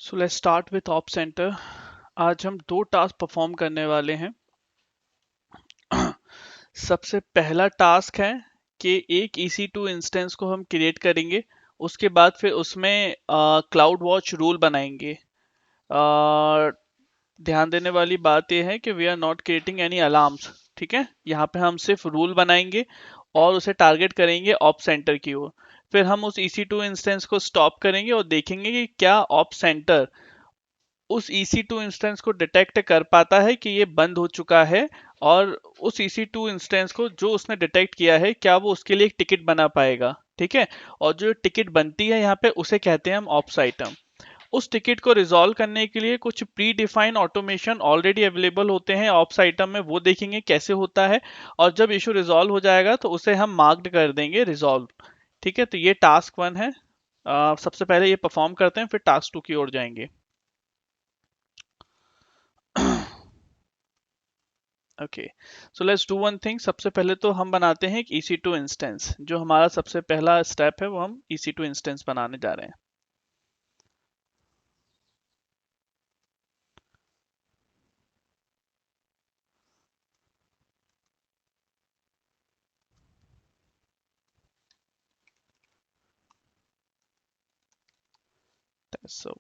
So let's start with op centre. आज हम दो टास्क परफॉर्म करने वाले हैं। सबसे पहला टास्क है कि एक EC2 इंस्टेंस को हम क्रिएट करेंगे। उसके बाद फिर उसमें क्लाउड वॉच रूल बनाएंगे। अ, ध्यान देने वाली बात यह है कि we are not creating any alarms. ठीक है, यहाँ पे हम सिर्फ रूल बनाएंगे और उसे टारगेट करेंगे ऑप सेंटर की ओर। फिर हम उस EC2 इंस्टेंस को स्टॉप करेंगे और देखेंगे कि क्या ऑप सेंटर उस EC2 इंस्टेंस को डिटेक्ट कर पाता है कि ये बंद हो चुका है, और उस EC2 इंस्टेंस को जो उसने डिटेक्ट किया है क्या वो उसके लिए एक टिकट बना पाएगा। ठीक है, और जो टिकट बनती है यहाँ पे उसे कहते हैं हम ऑप्स आइटम। उस टिकट को रिजॉल्व करने के लिए कुछ pre define automation already available होते हैं ऑप्स आइटम में, वो देखेंगे कैसे होता है। और जब इशू रिजॉल्व हो जाएगा तो उसे हम मार्क्ड कर देंगे रिजॉल्व। ठीक है, तो ये टास्क 1 है। सबसे पहले ये परफॉर्म करते हैं, फिर टास्क 2 की ओर जाएंगे। Okay, so let's do one thing. सबसे पहले तो हम बनाते हैं एक EC2 इंस्टेंस। जो हमारा सबसे पहला स्टेप है वो हम EC2 इंस्टेंस बनाने जा रहे हैं। so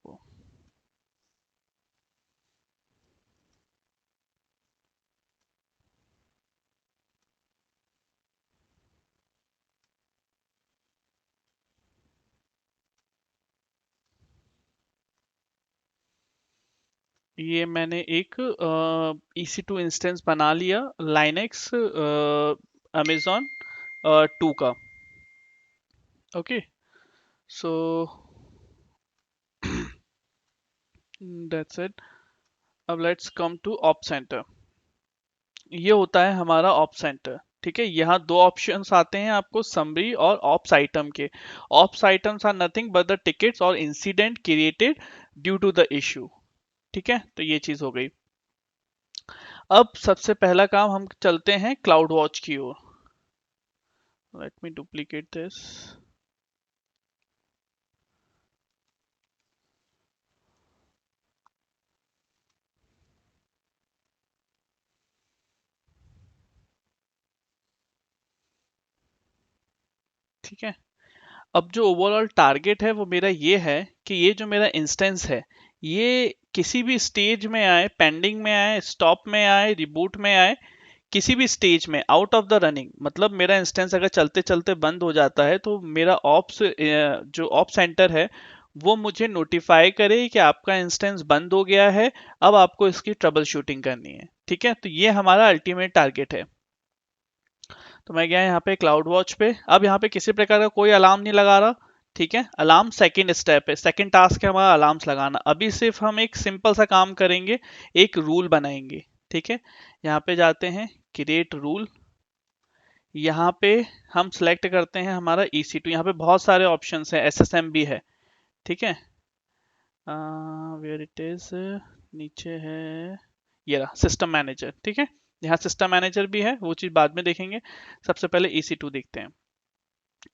ये मैंने एक EC2 इंस्टेंस बना लिया लाइनेक्स अमेजोन 2 का। Okay, so that's it. अब let's come to op centre. ये होता है हमारा ऑप सेंटर। ठीक है, यहाँ दो ऑप्शंस आते हैं आपको, समरी और ऑप्स आइटम के। Ops items are nothing but the tickets और incident created due to the issue. ठीक है, तो ये चीज हो गई। अब सबसे पहला काम हम चलते हैं क्लाउड वॉच की ओर। Let me duplicate this. ठीक है, अब जो ओवरऑल टारगेट है वो मेरा ये है कि ये जो मेरा इंस्टेंस है ये किसी भी स्टेज में आए, पेंडिंग में आए, स्टॉप में आए, रिबूट में आए, किसी भी स्टेज में आउट ऑफ द रनिंग, मतलब मेरा इंस्टेंस अगर चलते चलते बंद हो जाता है तो मेरा ऑप्स जो ऑप सेंटर है वो मुझे नोटिफाई करे कि आपका इंस्टेंस बंद हो गया है, अब आपको इसकी ट्रबल शूटिंग करनी है। ठीक है, तो ये हमारा अल्टीमेट टारगेट है। तो मैं गया यहाँ पे क्लाउड वॉच पे। अब यहाँ पे किसी प्रकार का कोई अलार्म नहीं लगा रहा। ठीक है, अलार्म सेकंड स्टेप है, सेकंड टास्क है हमारा अलार्म्स लगाना। अभी सिर्फ हम एक सिंपल सा काम करेंगे, एक रूल बनाएंगे। ठीक है, यहाँ पे जाते हैं क्रिएट रूल। यहाँ पे हम सेलेक्ट करते हैं हमारा EC2। यहाँ पे बहुत सारे ऑप्शंस हैं, SSM भी है। ठीक है, वेयर इट इज, नीचे है, ये रहा सिस्टम मैनेजर। ठीक है, यहाँ सिस्टम मैनेजर भी है, वो चीज बाद में देखेंगे। सबसे पहले EC2 देखते हैं।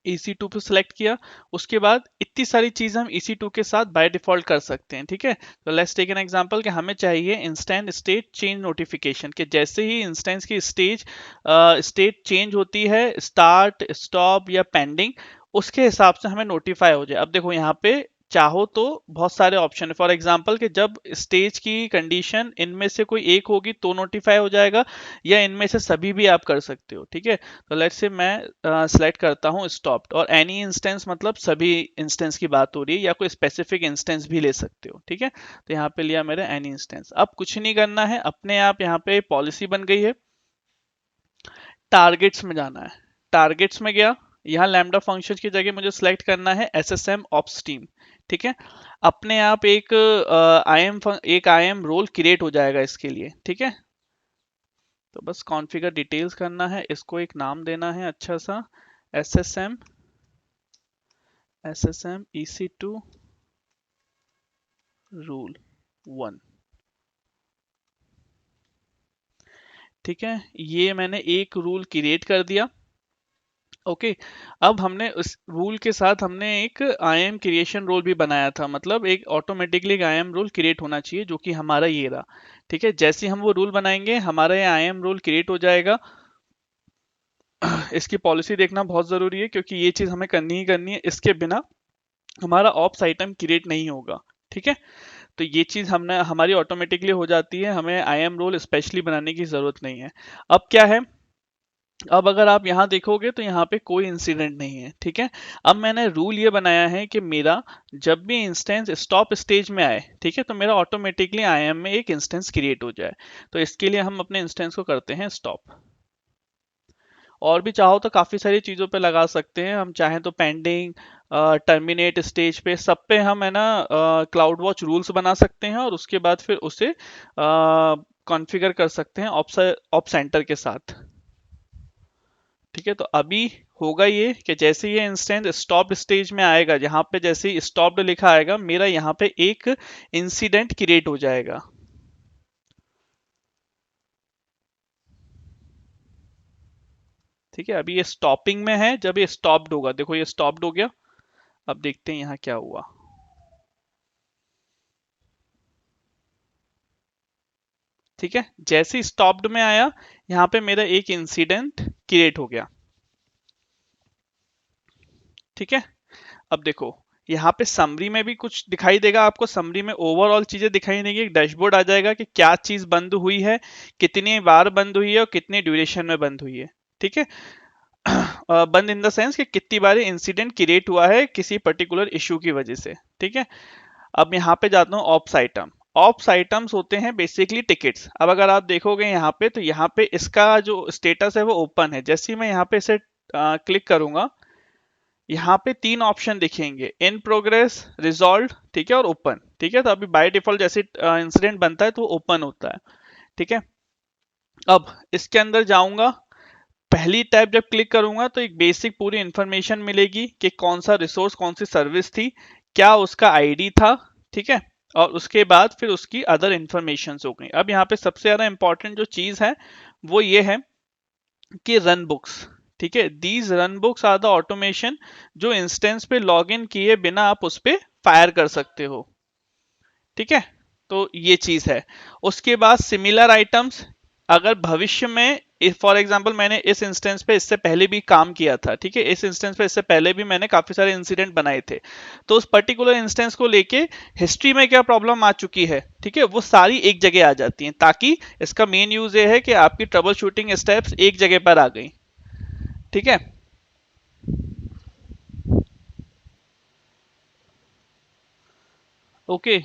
EC2 पे सिलेक्ट किया, उसके बाद इतनी सारी चीजें हम EC2 के साथ बाय डिफॉल्ट कर सकते हैं। ठीक है, तो लेट्स टेक एन एग्जांपल कि हमें चाहिए इंस्टेंट स्टेट चेंज नोटिफिकेशन, कि जैसे ही इंस्टेंस की स्टेट चेंज होती है, स्टार्ट, स्टॉप या पेंडिंग, उसके हिसाब से हमें नोटिफाई हो जाए। अब देखो यहाँ पे चाहो तो बहुत सारे ऑप्शन है। फॉर एग्जांपल कि जब स्टेज की कंडीशन इनमें से कोई एक होगी तो नोटिफाई हो जाएगा, या इनमें से सभी भी आप कर सकते हो। ठीक है, तो लेट्स से मैं सेलेक्ट करता हूँ स्टॉप्ड, और एनी इंस्टेंस मतलब सभी इंस्टेंस की बात हो रही है, या कोई स्पेसिफिक इंस्टेंस भी ले सकते हो। ठीक है, तो यहाँ पे लिया मेरा एनी इंस्टेंस। अब कुछ नहीं करना है, अपने आप यहाँ पे पॉलिसी बन गई है। टारगेट्स में जाना है, टारगेट्स में गया, यहाँ लैम्डा फंक्शन की जगह मुझे सिलेक्ट करना है SSM ऑप्स टीम। ठीक है, अपने आप एक IAM रोल क्रिएट हो जाएगा इसके लिए। ठीक है, तो बस कॉन्फ़िगर डिटेल्स करना है, इसको एक नाम देना है अच्छा सा, SSM EC2 रूल 1। ठीक है, ये मैंने एक रूल क्रिएट कर दिया। ओके। अब हमने उस रूल के साथ हमने एक आई एम क्रिएशन रोल भी बनाया था, मतलब एक ऑटोमेटिकली एक आई एम रोल क्रिएट होना चाहिए, जो कि हमारा ये रहा। ठीक है, जैसे ही हम वो रूल बनाएंगे हमारा ये आई एम रोल क्रिएट हो जाएगा। इसकी पॉलिसी देखना बहुत ज़रूरी है, क्योंकि ये चीज़ हमें करनी ही करनी है, इसके बिना हमारा ऑप्स आइटम क्रिएट नहीं होगा। ठीक है, तो ये चीज़ हमने हमारी ऑटोमेटिकली हो जाती है, हमें आई एम रोल स्पेशली बनाने की ज़रूरत नहीं है। अब क्या है, अब अगर आप यहाँ देखोगे तो यहाँ पे कोई इंसिडेंट नहीं है। ठीक है, अब मैंने रूल ये बनाया है कि मेरा जब भी इंस्टेंस स्टॉप स्टेज में आए, ठीक है, तो मेरा ऑटोमेटिकली आई एम में एक इंस्टेंस क्रिएट हो जाए। तो इसके लिए हम अपने इंस्टेंस को करते हैं स्टॉप। और भी चाहो तो काफ़ी सारी चीज़ों पे लगा सकते हैं, हम चाहें तो पेंडिंग, टर्मिनेट स्टेज पे, सब पे हम है ना क्लाउड वॉच रूल्स बना सकते हैं, और उसके बाद फिर उसे कॉन्फ़िगर कर सकते हैं ऑप सेंटर के साथ। ठीक है, तो अभी होगा ये कि जैसे ये इंस्टेंस स्टॉप स्टेज में आएगा, जहां पे जैसे ही स्टॉप्ड लिखा आएगा, मेरा यहाँ पे एक इंसिडेंट क्रिएट हो जाएगा। ठीक है, अभी ये स्टॉपिंग में है, जब ये स्टॉप्ड होगा, देखो ये स्टॉप्ड हो गया। अब देखते हैं यहाँ क्या हुआ। ठीक है, जैसे ही स्टॉप्ड में आया, यहाँ पे मेरा एक इंसिडेंट क्रिएट हो गया। ठीक है, अब देखो यहाँ पे समरी में भी कुछ दिखाई देगा आपको, समरी में ओवरऑल चीजें दिखाई देंगी, एक डैशबोर्ड आ जाएगा कि क्या चीज बंद हुई है, कितनी बार बंद हुई है, और कितने ड्यूरेशन में बंद हुई है। ठीक है, बंद इन द सेंस कि कितनी बार इंसिडेंट क्रिएट हुआ है किसी पर्टिकुलर इशू की वजह से। ठीक है, अब यहाँ पे जाता हूँ ऑप्स आइटम। ऑप्स आइटम्स होते हैं बेसिकली टिकट्स। अब अगर आप देखोगे यहाँ पे, तो यहाँ पे इसका जो स्टेटस है वो ओपन है। जैसे ही मैं यहाँ पे इसे क्लिक करूंगा, यहाँ पे तीन ऑप्शन दिखेंगे, इन प्रोग्रेस, रिजॉल्व, ठीक है, और ओपन। ठीक है, तो अभी बाय डिफॉल्ट जैसे इंसिडेंट बनता है तो ओपन होता है। ठीक है, अब इसके अंदर जाऊंगा, पहली टैब जब क्लिक करूंगा तो एक बेसिक पूरी इंफॉर्मेशन मिलेगी कि कौन सा रिसोर्स, कौन सी सर्विस थी, क्या उसका आईडी था। ठीक है, और उसके बाद फिर उसकी अदर इंफॉर्मेशन हो गई। अब यहाँ पे सबसे ज्यादा इंपॉर्टेंट जो चीज है वो ये है कि रन बुक्स। ठीक है, these run books are the automation जो इंस्टेंस पे लॉग इन किए बिना आप उस पे फायर कर सकते हो। ठीक है, तो ये चीज है। उसके बाद सिमिलर आइटम्स, अगर भविष्य में फॉर एग्जांपल मैंने इस इंस्टेंस पे इससे पहले भी काम किया था, ठीक है, इस इंस्टेंस पे इससे पहले भी मैंने काफी सारे इंसिडेंट बनाए थे, तो उस पर्टिकुलर इंस्टेंस को लेके हिस्ट्री में क्या प्रॉब्लम आ चुकी है, ठीक है, वो सारी एक जगह आ जाती हैं, ताकि इसका मेन यूज ये है कि आपकी ट्रबल शूटिंग स्टेप्स एक जगह पर आ गई। ठीक है, ओके।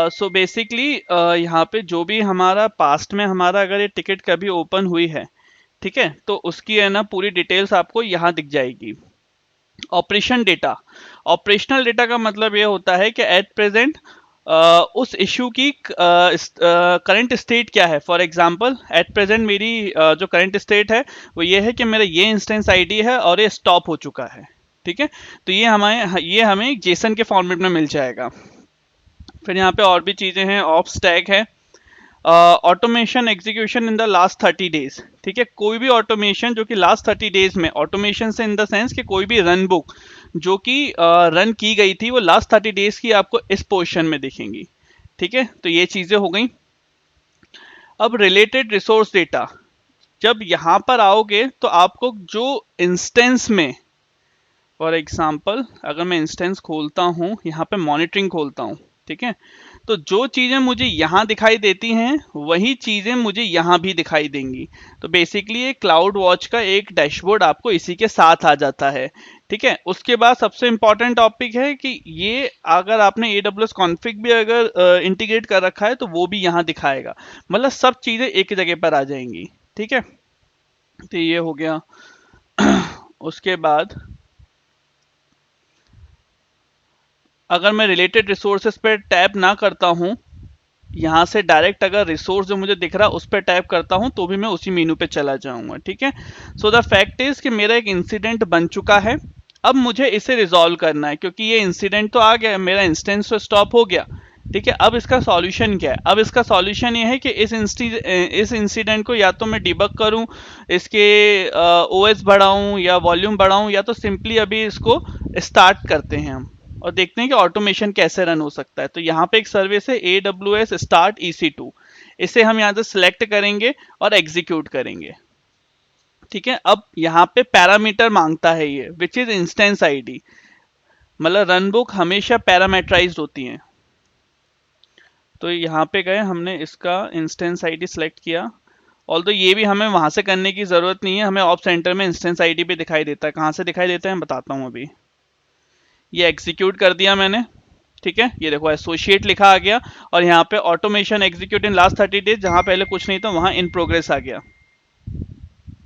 सो बेसिकली यहाँ पे जो भी हमारा पास्ट में हमारा अगर ये टिकट कभी ओपन हुई है, ठीक है, तो उसकी है ना पूरी डिटेल्स आपको यहाँ दिख जाएगी। ऑपरेशन डेटा, ऑपरेशनल डेटा का मतलब ये होता है कि एट प्रेजेंट उस इशू की करंट स्टेट क्या है। फॉर एग्जांपल एट प्रेजेंट मेरी जो करंट स्टेट है वो ये है कि मेरा ये इंस्टेंस आईडी है और ये स्टॉप हो चुका है। ठीक है, तो ये हमें जेसन के फॉर्मेट में मिल जाएगा। फिर यहाँ पे और भी चीजें हैं, ऑफ स्टैक है, automation execution in the last 30 days. ठीक है, कोई भी ऑटोमेशन जो कि लास्ट 30 डेज में, ऑटोमेशन से इन द सेंस कि कोई भी रन बुक जो कि रन की गई थी वो लास्ट 30 डेज की आपको इस पोर्शन में दिखेंगी। ठीक है, तो ये चीजें हो गई। अब रिलेटेड रिसोर्स डेटा, जब यहाँ पर आओगे तो आपको जो इंस्टेंस में, फॉर एग्जाम्पल अगर मैं इंस्टेंस खोलता हूँ, यहाँ पे मॉनिटरिंग खोलता हूँ, ठीक है, तो जो चीज़ें मुझे यहाँ दिखाई देती हैं वही चीज़ें मुझे यहाँ भी दिखाई देंगी। तो बेसिकली ये क्लाउड वॉच का एक डैशबोर्ड आपको इसी के साथ आ जाता है। ठीक है, उसके बाद सबसे इंपॉर्टेंट टॉपिक है कि ये अगर आपने AWS कॉन्फ़िग भी अगर इंटीग्रेट कर रखा है तो वो भी यहाँ दिखाएगा, मतलब सब चीज़ें एक जगह पर आ जाएंगी। ठीक है, तो ये हो गया। उसके बाद अगर मैं रिलेटेड रिसोर्सेज पे टैप ना करता हूँ, यहाँ से डायरेक्ट अगर रिसोर्स जो मुझे दिख रहा है उस पर टैप करता हूँ तो भी मैं उसी मेनू पे चला जाऊंगा। ठीक है, सो द फैक्ट इज कि मेरा एक इंसिडेंट बन चुका है, अब मुझे इसे रिजॉल्व करना है, क्योंकि ये इंसिडेंट तो आ गया, मेरा इंस्टेंस तो स्टॉप हो गया, ठीक है, अब इसका सॉल्यूशन क्या है? अब इसका सॉल्यूशन ये है कि इस इंसिडेंट को या तो मैं डिबग करूं, इसके ओएस बढ़ाऊं या वॉल्यूम बढ़ाऊं, या तो सिंपली अभी इसको स्टार्ट करते हैं हम और देखते हैं कि ऑटोमेशन कैसे रन हो सकता है। तो यहाँ पे एक सर्विस है AWS स्टार्ट EC2, इसे हम यहाँ से सिलेक्ट करेंगे और एग्जीक्यूट करेंगे। ठीक है, अब यहाँ पे पैरामीटर मांगता है ये, विच इज इंस्टेंस आईडी, मतलब रन बुक हमेशा पैरामीटराइज्ड होती है। तो यहाँ पे गए, हमने इसका इंस्टेंस आईडी सिलेक्ट किया। ऑल्दो ये भी हमें वहां से करने की जरूरत नहीं है, हमें ऑप सेंटर में इंस्टेंस आईडी पे दिखाई देता है। कहाँ से दिखाई देता है मैं बताता हूँ अभी। ये एग्जीक्यूट कर दिया मैंने। ठीक है, ये देखो एसोसिएट लिखा आ गया, और यहाँ पे automation execute in last 30 days, जहां पहले कुछ नहीं था वहां इन प्रोग्रेस आ गया।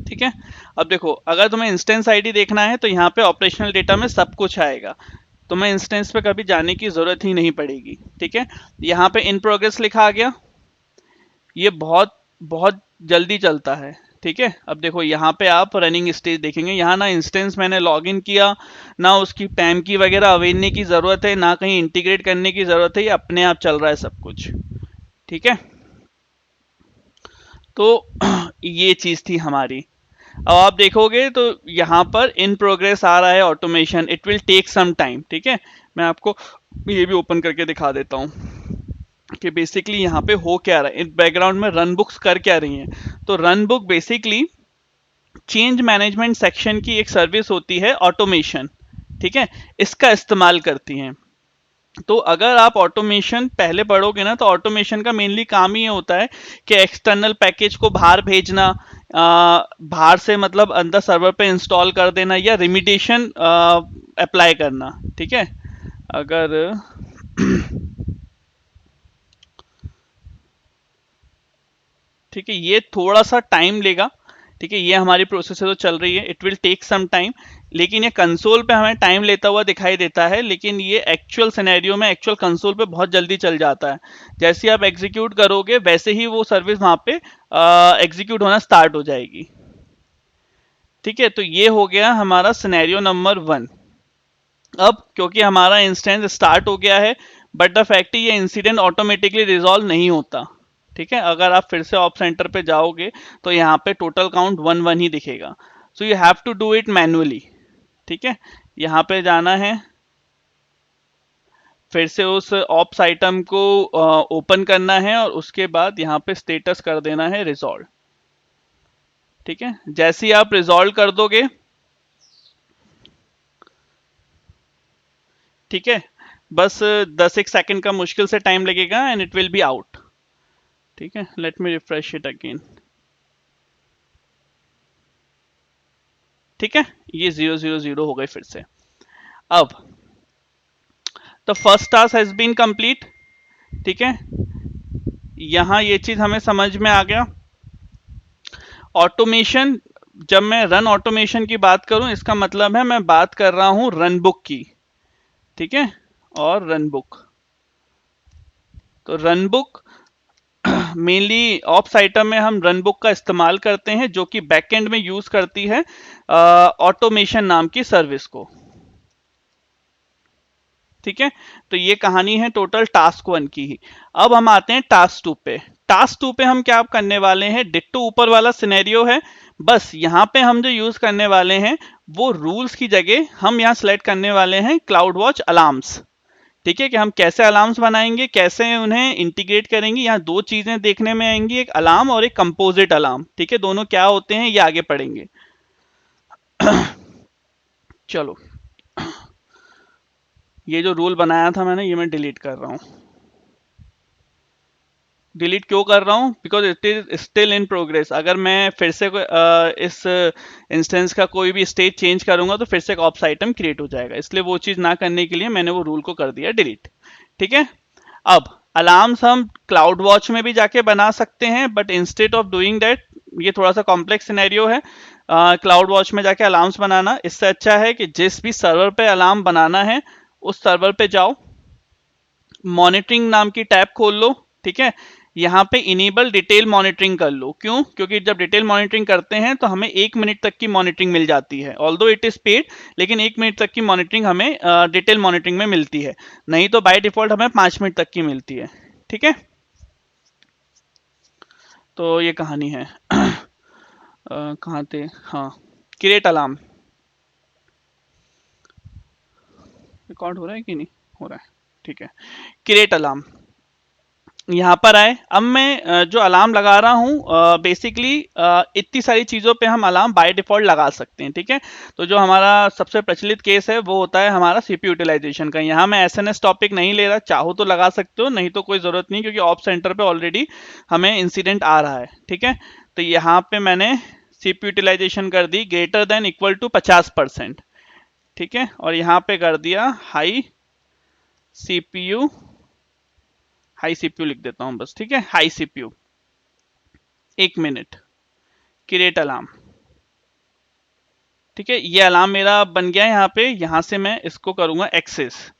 ठीक है, अब देखो अगर तुम्हें इंस्टेंस आईडी देखना है तो यहाँ पे ऑपरेशनल डेटा में सब कुछ आएगा, तुम्हें इंस्टेंस पे कभी जाने की जरूरत ही नहीं पड़ेगी। ठीक है, यहाँ पे इन प्रोग्रेस लिखा आ गया, ये बहुत बहुत जल्दी चलता है। ठीक है, अब देखो यहाँ पे आप रनिंग स्टेज देखेंगे, यहाँ ना इंस्टेंस मैंने लॉगिन किया, ना उसकी पैम की वगैरह अवेरने की जरूरत है, ना कहीं इंटीग्रेट करने की जरूरत है, ये अपने आप चल रहा है सब कुछ। ठीक है, तो ये चीज थी हमारी। अब आप देखोगे तो यहाँ पर इन प्रोग्रेस आ रहा है automation, it will take some time. ठीक है, मैं आपको ये भी ओपन करके दिखा देता हूँ कि बेसिकली यहाँ पे हो क्या रहा है, इन बैकग्राउंड में रन बुक्स कर क्या रही हैं। तो run book basically change management section की एक सर्विस होती है, ऑटोमेशन। ठीक है, इसका इस्तेमाल करती हैं। तो अगर आप ऑटोमेशन पहले पढ़ोगे ना, तो ऑटोमेशन का मेनली काम ही ये होता है कि एक्सटर्नल पैकेज को बाहर भेजना, बाहर से मतलब अंदर सर्वर पे इंस्टॉल कर देना, या रिमिटेशन अप्लाई करना। ठीक है, अगर ठीक है, ये थोड़ा सा टाइम लेगा। ठीक है, ये हमारी प्रोसेस तो चल रही है, it will take some time, लेकिन ये कंसोल पे हमें टाइम लेता हुआ दिखाई देता है, लेकिन ये एक्चुअल सिनेरियो में एक्चुअल कंसोल पे बहुत जल्दी चल जाता है। जैसे आप एग्जीक्यूट करोगे वैसे ही वो सर्विस वहां पे एग्जीक्यूट होना स्टार्ट हो जाएगी। ठीक है, तो ये हो गया हमारा सिनेरियो नंबर 1। अब क्योंकि हमारा इंस्टेंस स्टार्ट हो गया है, बट द फैक्ट ये इंसिडेंट ऑटोमेटिकली रिजॉल्व नहीं होता। ठीक है, अगर आप फिर से ऑप सेंटर पे जाओगे तो यहाँ पे टोटल काउंट 1 1 ही दिखेगा। So you have to do it manually. ठीक है, यहाँ पे जाना है, फिर से उस ऑप्स आइटम को ओपन करना है, और उसके बाद यहाँ पे स्टेटस कर देना है रिजॉल्व। ठीक है, जैसे ही आप रिजॉल्व कर दोगे, ठीक है, बस 10 एक सेकंड का मुश्किल से टाइम लगेगा and it will be out. ठीक है, let me refresh it again. ठीक है, ये 0 0 0 हो गए फिर से। अब the first task has been complete. ठीक है, यहां ये चीज हमें समझ में आ गया। ऑटोमेशन, जब मैं रन ऑटोमेशन की बात करूं, इसका मतलब है मैं बात कर रहा हूं रन बुक की। ठीक है, और रन बुक, तो run book mainly ops item में हम रन बुक का इस्तेमाल करते हैं, जो कि बैकएंड में यूज करती है ऑटोमेशन नाम की सर्विस को। ठीक है, तो ये कहानी है टोटल टास्क 1 की ही। अब हम आते हैं टास्क 2 पे। टास्क 2 पे हम क्या करने वाले हैं, डिट्टो ऊपर वाला सिनेरियो है, बस यहाँ पे हम जो यूज करने वाले हैं वो रूल्स की जगह हम यहाँ सेलेक्ट करने वाले हैं क्लाउड वॉच अलार्म्स। ठीक है, कि हम कैसे अलार्म्स बनाएंगे, कैसे उन्हें इंटीग्रेट करेंगे। यहाँ दो चीजें देखने में आएंगी, एक अलार्म और एक कंपोजिट अलार्म। ठीक है, दोनों क्या होते हैं ये आगे पढ़ेंगे। चलो, ये जो रूल बनाया था मैंने, ये मैं डिलीट कर रहा हूं। डिलीट क्यों कर रहा हूं, because it is still in progress. अगर मैं फिर से इस इंस्टेंस का कोई भी स्टेट चेंज करूंगा तो फिर से एक ऑप्स आइटम क्रिएट हो जाएगा, इसलिए वो चीज ना करने के लिए मैंने वो रूल को कर दिया डिलीट। ठीक है, अब अलार्म्स हम क्लाउड वॉच में भी जाके बना सकते हैं, but instead of doing that, ये थोड़ा सा कॉम्प्लेक्स सिनेरियो है क्लाउड वॉच में जाके अलार्म्स बनाना। इससे अच्छा है कि जिस भी सर्वर पे अलार्म बनाना है उस सर्वर पे जाओ, मॉनिटरिंग नाम की टैब खोल लो। ठीक है, यहाँ पे इनेबल डिटेल मॉनिटरिंग कर लो। क्यों? क्योंकि जब डिटेल मॉनिटरिंग करते हैं तो हमें 1 मिनट तक की मॉनिटरिंग मिल जाती है, ऑल्दो इट इज पेड, लेकिन 1 मिनट तक की मॉनिटरिंग हमें डिटेल मॉनिटरिंग में मिलती है, नहीं तो बाय डिफॉल्ट हमें 5 मिनट तक की मिलती है। ठीक है, तो ये कहानी है। कहाँ थे? हाँ, क्रिएट अलार्म। रिकॉर्ड हो रहा है कि नहीं हो रहा है? ठीक है, क्रिएट अलार्म यहाँ पर आए। अब मैं जो अलार्म लगा रहा हूँ, बेसिकली इतनी सारी चीज़ों पे हम अलार्म बाय डिफॉल्ट लगा सकते हैं। ठीक है, तो जो हमारा सबसे प्रचलित केस है वो होता है हमारा सीपीयू यूटिलाइजेशन का। यहाँ मैं एसएनएस टॉपिक नहीं ले रहा, चाहो तो लगा सकते हो, नहीं तो कोई ज़रूरत नहीं, क्योंकि ऑप सेंटर पे ऑलरेडी हमें इंसिडेंट आ रहा है। ठीक है, तो यहाँ पे मैंने सीपीयू यूटिलाइजेशन कर the greater than equal to 50%। ठीक है, और यहाँ पे कर दिया हाई सीपीयू, हाई सीपीयू लिख देता हूं बस। ठीक है, high CPU 1 minute create alarm. ठीक है, ये अलार्म मेरा बन गया है यहाँ पे। यहां से मैं इसको करूंगा एक्सेस।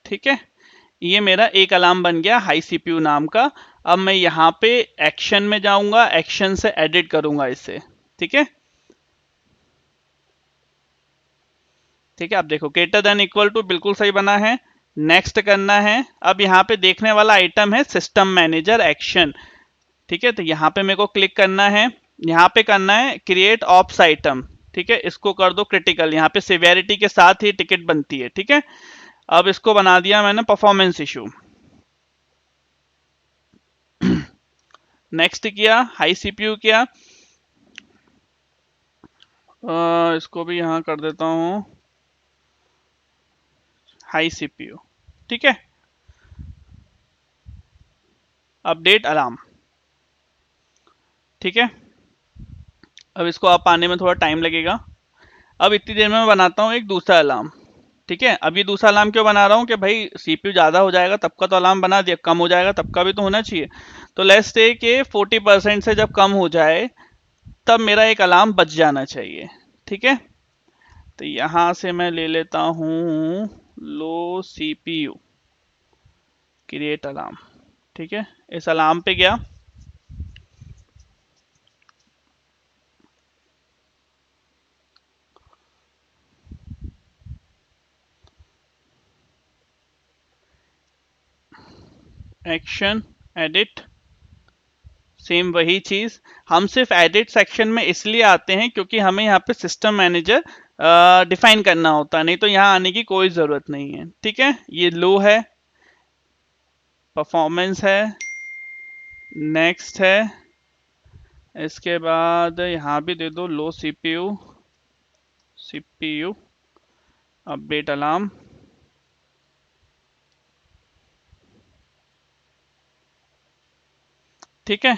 ठीक है, ये मेरा एक अलार्म बन गया हाई सीपीयू नाम का। अब मैं यहाँ पे एक्शन में जाऊंगा, एक्शन से एडिट करूंगा इसे। ठीक है, ठीक है, आप देखो ग्रेटर देन इक्वल टू बिल्कुल सही बना है। नेक्स्ट करना है। अब यहाँ पे देखने वाला आइटम है सिस्टम मैनेजर एक्शन। ठीक है, तो यहाँ पे मेरे को क्लिक करना है, यहाँ पे करना है क्रिएट ऑप्स आइटम। ठीक है, इसको कर दो क्रिटिकल, यहाँ पे सिवेरिटी के साथ ही टिकट बनती है। ठीक है, अब इसको बना दिया मैंने परफॉर्मेंस इशू। नेक्स्ट किया, हाई सीपीयू किया, इसको भी यहाँ कर देता हूँ हाई सीपीयू। ठीक है, अपडेट अलार्म। ठीक है, अब इसको आप आने में थोड़ा टाइम लगेगा। अब इतनी देर में मैं बनाता हूँ एक दूसरा अलार्म। ठीक है, अब ये दूसरा अलार्म क्यों बना रहा हूँ कि भाई सीपीयू ज़्यादा हो जाएगा तब का तो अलार्म बना दिया, कम हो जाएगा तब का भी तो होना चाहिए। तो लेट्स से कि 40% से जब कम हो जाए तब मेरा एक अलार्म बच जाना चाहिए। ठीक है, तो यहाँ से मैं ले लेता हूँ लो सीपीयू क्रिएट अलार्म। ठीक है, इस अलार्म पे गया। एक्शन एडिट, सेम वही चीज। हम सिर्फ एडिट सेक्शन में इसलिए आते हैं क्योंकि हमें यहाँ पे सिस्टम मैनेजर डिफाइन करना होता है, नहीं तो यहाँ आने की कोई जरूरत नहीं है। ठीक है, ये लो है, परफॉर्मेंस है, नेक्स्ट है, इसके बाद यहाँ भी दे दो लो सीपीयू, सीपीयू अपडेट अलार्म। ठीक है,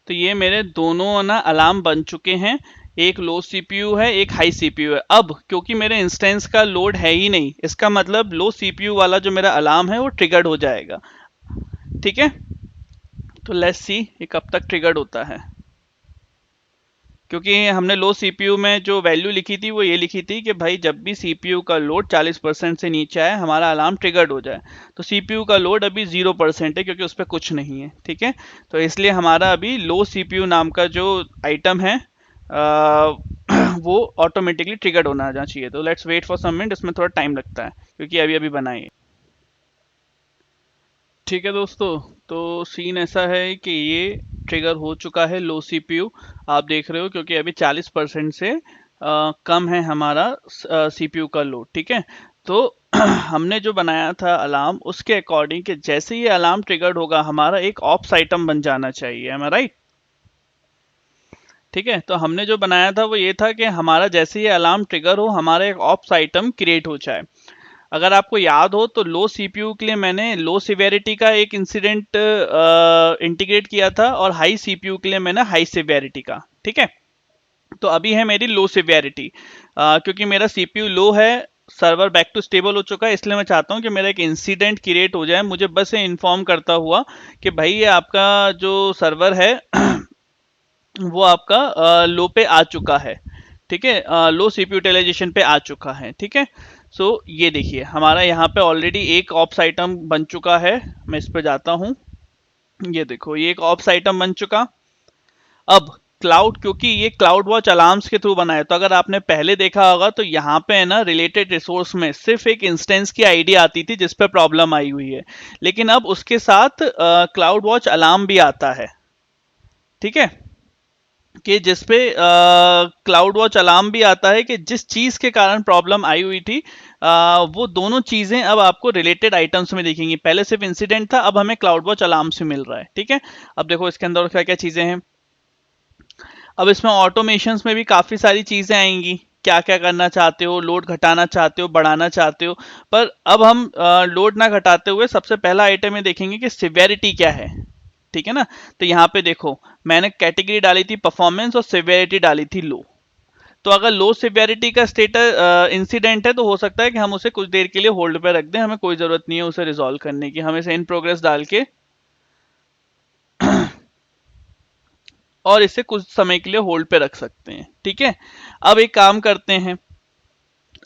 तो ये मेरे दोनों ना अलार्म बन चुके हैं। एक लो सीपीयू है, एक हाई सीपीयू है। अब क्योंकि मेरे इंस्टेंस का लोड है ही नहीं, इसका मतलब लो सीपीयू वाला जो मेरा अलार्म है वो ट्रिगर्ड हो जाएगा। ठीक है, तो लेट्स सी ये कब तक ट्रिगर्ड होता है। क्योंकि हमने लो सीपीयू में जो वैल्यू लिखी थी वो ये लिखी थी कि भाई जब भी सीपीयू का लोड 40% से नीचे आए हमारा अलार्म ट्रिगर्ड हो जाए। तो सीपीयू का लोड अभी 0% है क्योंकि उस पर कुछ नहीं है। ठीक है, तो इसलिए हमारा अभी लो सीपीयू नाम का जो आइटम है वो ऑटोमेटिकली ट्रिगर्ड होना चाहिए। तो let's wait for some minute, इसमें थोड़ा टाइम लगता है क्योंकि अभी अभी बनाए। ठीक है दोस्तों, तो सीन ऐसा है कि ये ट्रिगर हो चुका है लो सीपीयू। आप देख रहे हो क्योंकि अभी 40% से कम है हमारा सीपीयू का लोड। ठीक है, तो हमने जो बनाया था अलार्म उसके अकॉर्डिंग कि जैसे ये अलार्म ट्रिगर्ड होगा हमारा एक ऑप्स आइटम बन जाना चाहिए। एम आई राइट? ठीक है, तो हमने जो बनाया था वो ये था कि हमारा जैसे ये अलार्म ट्रिगर हो हमारा एक ऑप्स आइटम क्रिएट हो जाए। अगर आपको याद हो तो लो सीपीयू के लिए मैंने लो सिवेरिटी का एक इंसिडेंट इंटीग्रेट किया था और हाई सीपीयू के लिए मैंने हाई सिवेरिटी का। ठीक है, तो अभी है मेरी लो सिवेरिटी, क्योंकि मेरा सीपीयू लो है, सर्वर बैक टू स्टेबल हो चुका है, इसलिए मैं चाहता हूं कि मेरा एक इंसिडेंट क्रिएट हो जाए मुझे बस ये इन्फॉर्म करता हुआ कि भाई ये आपका जो सर्वर है वो आपका लो पे आ चुका है। ठीक है, लो सीपीयू यूटिलाइजेशन पे आ चुका है। ठीक है, सो ये देखिए हमारा यहाँ पे ऑलरेडी एक ऑप्स आइटम बन चुका है। मैं इस पे जाता हूँ, ये देखो ये एक ऑप्स आइटम बन चुका। अब क्लाउड, क्योंकि ये क्लाउड वॉच अलार्म्स के थ्रू बना है, तो अगर आपने पहले देखा होगा तो यहाँ पे है ना रिलेटेड रिसोर्स में सिर्फ एक इंस्टेंस की आईडी आती थी जिस पे प्रॉब्लम आई हुई है, लेकिन अब उसके साथ क्लाउड वॉच अलार्म भी आता है। ठीक है, कि जिसपे क्लाउड वॉच अलार्म भी आता है कि जिस चीज के कारण प्रॉब्लम आई हुई थी, वो दोनों चीजें अब आपको रिलेटेड आइटम्स में दिखेंगी। पहले सिर्फ इंसिडेंट था, अब हमें क्लाउड वॉच अलार्म से मिल रहा है। ठीक है, अब देखो इसके अंदर क्या क्या चीजें हैं। अब इसमें ऑटोमेशन में भी काफी सारी चीजें आएंगी, क्या क्या करना चाहते हो, लोड घटाना चाहते हो, बढ़ाना चाहते हो। पर अब हम लोड ना घटाते हुए सबसे पहला आइटम में देखेंगे कि सिवेरिटी क्या है। ठीक है ना, तो यहाँ पे देखो मैंने कैटेगरी डाली थी परफॉर्मेंस और सिवेरिटी डाली थी लो। तो अगर लो सिवेरिटी का स्टेटस इंसिडेंट है तो हो सकता है कि हम उसे कुछ देर के लिए होल्ड पे रख दें, हमें कोई जरूरत नहीं है उसे रिजॉल्व करने की, हम इसे इन प्रोग्रेस डाल के और इसे कुछ समय के लिए होल्ड पे रख सकते हैं। ठीक है, अब एक काम करते हैं,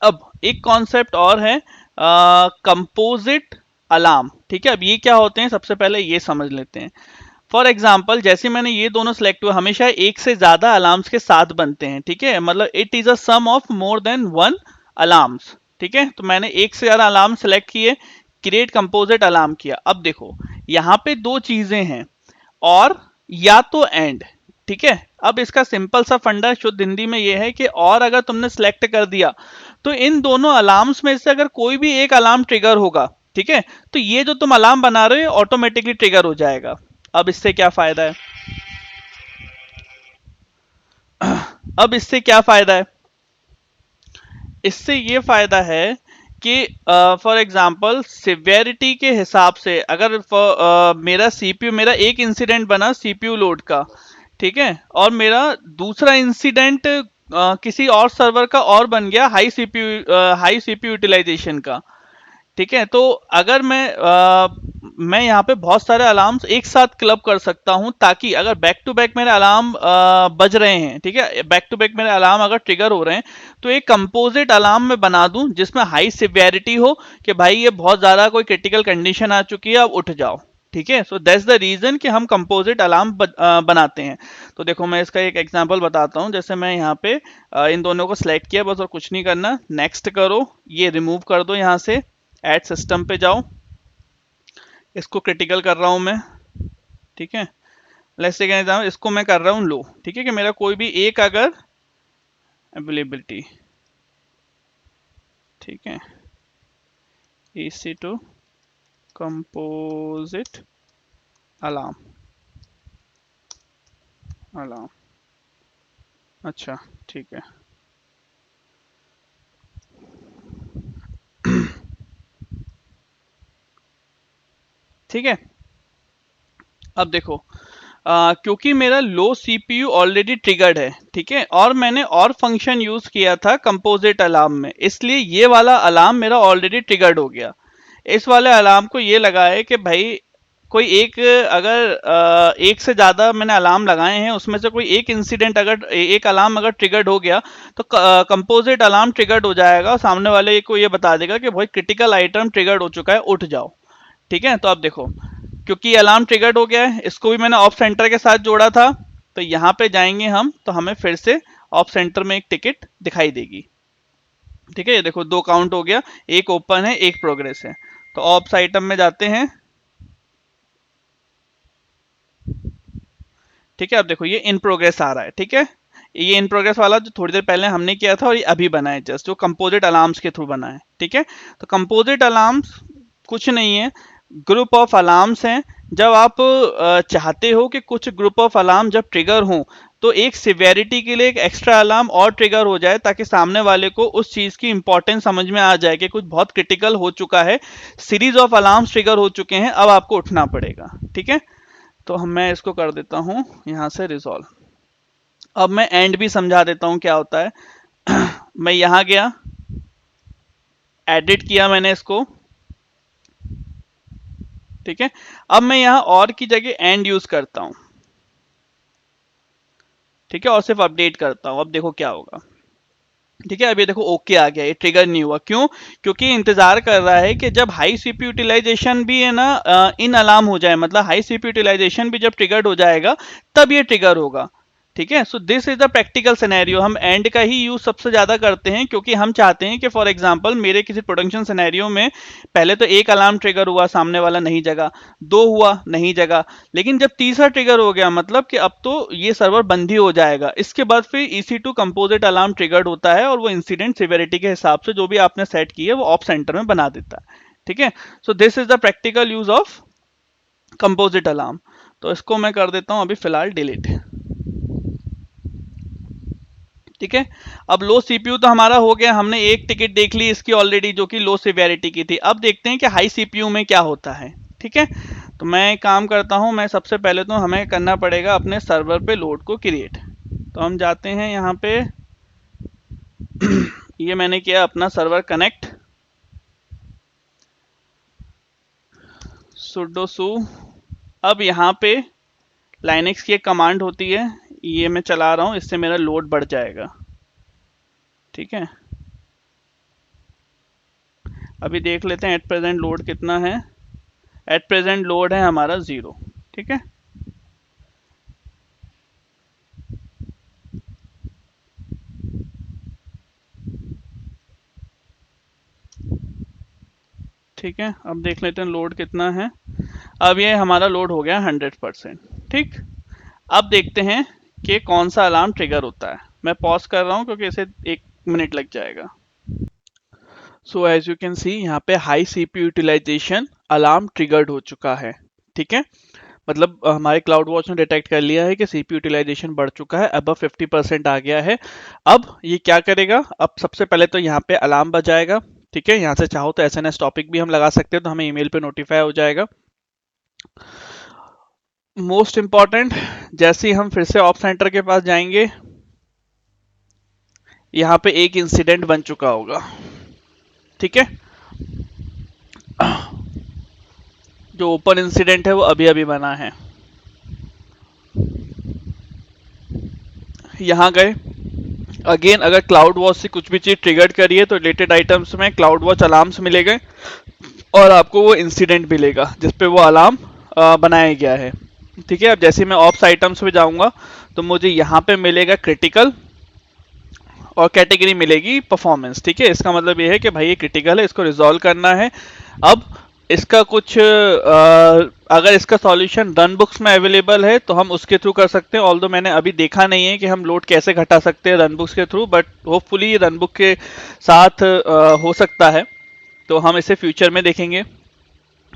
अब एक कॉन्सेप्ट और है कंपोजिट अलार्म। ठीक है, अब ये क्या होते हैं सबसे पहले ये समझ लेते हैं। फॉर एग्जाम्पल जैसे मैंने ये दोनों सिलेक्ट हुए, हमेशा एक से ज्यादा अलार्म्स के साथ बनते हैं। ठीक है, मतलब it is a sum of more than one alarms. ठीक है, तो मैंने एक से ज्यादा अलार्म सेलेक्ट किए, क्रिएट कंपोजिट अलार्म किया। अब देखो यहाँ पे दो चीजें हैं, और या तो एंड। ठीक है, अब इसका सिंपल सा फंडा शुद्ध हिंदी में यह है कि और अगर तुमने सेलेक्ट कर दिया तो इन दोनों अलार्म्स में से अगर कोई भी एक अलार्म ट्रिगर होगा, ठीक है, तो ये जो तुम अलार्म बना रहे हो ऑटोमेटिकली ट्रिगर हो जाएगा। अब इससे क्या फायदा है, अब इससे क्या फायदा है, इससे ये फायदा है कि फॉर एग्जांपल सिवेरिटी के हिसाब से अगर मेरा सीपीयू, मेरा एक इंसिडेंट बना सीपीयू लोड का, ठीक है, और मेरा दूसरा इंसिडेंट किसी और सर्वर का और बन गया हाई सीपीयू यूटिलाइजेशन का। ठीक है, तो अगर मैं यहाँ पे बहुत सारे अलार्म्स एक साथ क्लब कर सकता हूँ, ताकि अगर बैक टू बैक मेरे अलार्म बज रहे हैं, ठीक है, बैक टू बैक मेरे अलार्म अगर ट्रिगर हो रहे हैं, तो एक कंपोजिट अलार्म मैं बना दूं जिसमें हाई सिवियरिटी हो कि भाई ये बहुत ज्यादा कोई क्रिटिकल कंडीशन आ चुकी है, अब उठ जाओ। ठीक है, सो दैट्स द रीजन कि हम कंपोजिट अलार्म बनाते हैं। तो देखो मैं इसका एक एग्जांपल बताता हूँ। जैसे मैं यहाँ पे इन दोनों को सिलेक्ट किया, बस और कुछ नहीं करना, नेक्स्ट करो, ये रिमूव कर दो, यहाँ से ऐड सिस्टम पे जाओ, इसको क्रिटिकल कर रहा हूं मैं। ठीक है, लेट्स टेक एन एग्जांपल, इसको मैं कर रहा हूं लो। ठीक है, कि मेरा कोई भी एक अगर अवेलेबिलिटी, ठीक है, EC2 कंपोजिट अलार्म, अलार्म, अच्छा ठीक है। ठीक है, अब देखो क्योंकि मेरा लो सीपीयू ऑलरेडी ट्रिगर्ड है, ठीक है, और मैंने और फंक्शन यूज किया था कंपोजिट अलार्म में, इसलिए ये वाला अलार्म मेरा ऑलरेडी ट्रिगर्ड हो गया। इस वाले अलार्म को ये लगा है कि भाई कोई एक, अगर एक से ज्यादा मैंने अलार्म लगाए हैं, उसमें से कोई एक इंसिडेंट अगर एक अलार्म अगर ट्रिगर्ड हो गया तो कंपोजिट अलार्म ट्रिगर्ड हो जाएगा और सामने वाले को ये बता देगा कि भाई क्रिटिकल आइटम ट्रिगर्ड हो चुका है, उठ जाओ। ठीक है, तो अब देखो क्योंकि अलार्म ट्रिगर्ड हो गया है, इसको भी मैंने ऑफ सेंटर के साथ जोड़ा था, तो यहाँ पे जाएंगे हम तो हमें फिर से ऑफ सेंटर में एक टिकट दिखाई देगी। ठीक है, ये देखो दो काउंट हो गया, एक ओपन है एक प्रोग्रेस है। तो ऑप्स आइटम में जाते हैं। ठीक है, अब देखो ये इन प्रोग्रेस आ रहा है। ठीक है, ये इन प्रोग्रेस वाला जो थोड़ी देर पहले हमने किया था और ये अभी बना है जस्ट, जो कंपोजिट अलार्म्स के थ्रू बना है। ठीक है, तो कंपोजिट अलार्म्स कुछ नहीं है, ग्रुप ऑफ अलार्म्स हैं। जब आप चाहते हो कि कुछ ग्रुप ऑफ अलार्म जब ट्रिगर हो तो एक सिवेरिटी के लिए एक एक्स्ट्रा अलार्म और ट्रिगर हो जाए, ताकि सामने वाले को उस चीज की इंपॉर्टेंस समझ में आ जाए कि कुछ बहुत क्रिटिकल हो चुका है, सीरीज ऑफ अलार्म्स ट्रिगर हो चुके हैं, अब आपको उठना पड़ेगा। ठीक है, तो मैं इसको कर देता हूं यहां से रिजॉल्व। अब मैं एंड भी समझा देता हूं क्या होता है। मैं यहां गया, एडिट किया मैंने इसको। ठीक है, अब मैं यहां और की जगह एंड यूज करता हूं। ठीक है, और सिर्फ अपडेट करता हूं, अब देखो क्या होगा। ठीक है, अब ये देखो ओके आ गया, ये ट्रिगर नहीं हुआ, क्यों? क्योंकि इंतजार कर रहा है कि जब हाई सीपीयू यूटिलाइजेशन भी है ना इन अलार्म हो जाए, मतलब हाई सीपीयू यूटिलाइजेशन भी जब ट्रिगर्ड हो जाएगा तब ये ट्रिगर होगा। ठीक है, so this is the practical scenario. हम एंड का ही यूज सबसे ज्यादा करते हैं, क्योंकि हम चाहते हैं कि फॉर एग्जांपल मेरे किसी प्रोडक्शन सिनेरियो में पहले तो एक अलार्म ट्रिगर हुआ, सामने वाला नहीं जगा, दो हुआ नहीं जगा, लेकिन जब तीसरा ट्रिगर हो गया मतलब कि अब तो ये सर्वर बंद ही हो जाएगा, इसके बाद फिर EC2 कंपोजिट अलार्म ट्रिगर्ड होता है और वो इंसिडेंट सिवियरिटी के हिसाब से जो भी आपने सेट की है वो ऑफ सेंटर में बना देता है। ठीक है, so this is the practical use of composite alarm. तो इसको मैं कर देता हूं अभी फिलहाल डिलीट। ठीक है, अब लो सीपीयू तो हमारा हो गया, हमने एक टिकट देख ली इसकी ऑलरेडी जो कि लो सिवियरिटी की थी। अब देखते हैं कि हाई सीपीयू में क्या होता है। ठीक है, तो मैं एक काम करता हूं, मैं सबसे पहले तो हमें करना पड़ेगा अपने सर्वर पे लोड को क्रिएट। तो हम जाते हैं यहाँ पे ये मैंने किया अपना सर्वर कनेक्ट, sudo su। अब यहाँ पे लाइनेक्स की एक कमांड होती है, ये मैं चला रहा हूँ, इससे मेरा लोड बढ़ जाएगा। ठीक है, अभी देख लेते हैं एट प्रेजेंट लोड कितना है। एट प्रेजेंट लोड है हमारा 0। ठीक है, ठीक है, अब देख लेते हैं लोड कितना है। अब ये हमारा लोड हो गया 100%। ठीक, अब देखते हैं कि कौन सा अलार्म ट्रिगर होता है। मैं पॉज कर रहा हूँ क्योंकि इसे 1 मिनट लग जाएगा। So as you can see यहाँ पे high CPU utilization alarm triggered हो चुका है। ठीक है, मतलब हमारे क्लाउड वॉच ने डिटेक्ट कर लिया है कि सीपीयू यूटिलाइजेशन बढ़ चुका है, अब 50% आ गया है। अब ये क्या करेगा, अब सबसे पहले तो यहाँ पे अलार्म बजाएगा। ठीक है, यहाँ से चाहो तो SNS टॉपिक भी हम लगा सकते हैं, तो हमें ईमेल पे नोटिफाई हो जाएगा। मोस्ट इंपॉर्टेंट, जैसे ही हम फिर से ऑफ सेंटर के पास जाएंगे, यहाँ पे एक इंसिडेंट बन चुका होगा। ठीक है, जो ओपन इंसिडेंट है वो अभी अभी बना है। यहाँ गए, अगेन अगर क्लाउड वॉच से कुछ भी चीज ट्रिगर्ड करिए तो रिलेटेड आइटम्स में क्लाउड वॉच अलार्म्स मिलेंगे और आपको वो इंसिडेंट मिलेगा जिसपे वो अलार्म बनाया गया है। ठीक है, अब जैसे मैं ऑप्स आइटम्स में जाऊंगा तो मुझे यहाँ पे मिलेगा क्रिटिकल और कैटेगरी मिलेगी परफॉर्मेंस। ठीक है, इसका मतलब ये है कि भाई ये क्रिटिकल है, इसको रिजॉल्व करना है। अब इसका कुछ अगर इसका सॉल्यूशन रन बुक्स में अवेलेबल है तो हम उसके थ्रू कर सकते हैं, ऑल्दो मैंने अभी देखा नहीं है कि हम लोड कैसे घटा सकते हैं रन बुक्स के through, but hopefully run book के साथ हो सकता है, तो हम इसे फ्यूचर में देखेंगे।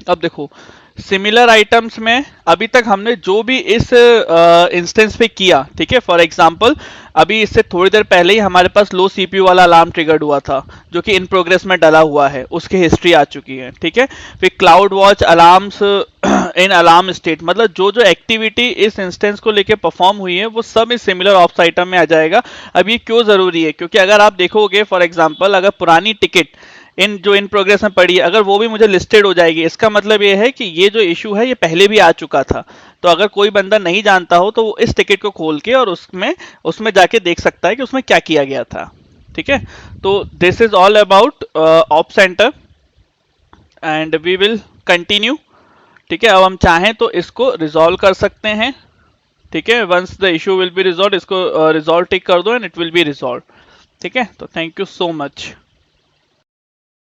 अब देखो सिमिलर आइटम्स में अभी तक हमने जो भी इस इंस्टेंस पे किया, ठीक है, फॉर एग्जांपल अभी इससे थोड़ी देर पहले ही हमारे पास लो सीपीयू वाला अलार्म ट्रिगर्ड हुआ था जो कि इन प्रोग्रेस में डला हुआ है, उसकी हिस्ट्री आ चुकी है। ठीक है, फिर क्लाउड वॉच अलार्म्स इन अलार्म स्टेट, मतलब जो जो एक्टिविटी इस इंस्टेंस को लेके परफॉर्म हुई है वो सब इस सिमिलर ऑप्स आइटम में आ जाएगा। अब ये क्यों जरूरी है, क्योंकि अगर आप देखोगे फॉर एग्जाम्पल अगर पुरानी टिकट जो इन प्रोग्रेस में पड़ी है अगर वो भी मुझे लिस्टेड हो जाएगी, इसका मतलब ये है कि ये जो इशू है ये पहले भी आ चुका था। तो अगर कोई बंदा नहीं जानता हो तो वो इस टिकट को खोल के और उसमें उसमें जाके देख सकता है कि उसमें क्या किया गया था। ठीक है, तो this is all about op center and we will continue. ठीक है, अब हम चाहें तो इसको रिजॉल्व कर सकते हैं। ठीक है, once the issue will be resolve, इसको रिजॉल्व टिक कर दो and it will be resolve. ठीक है, तो थैंक यू सो मच।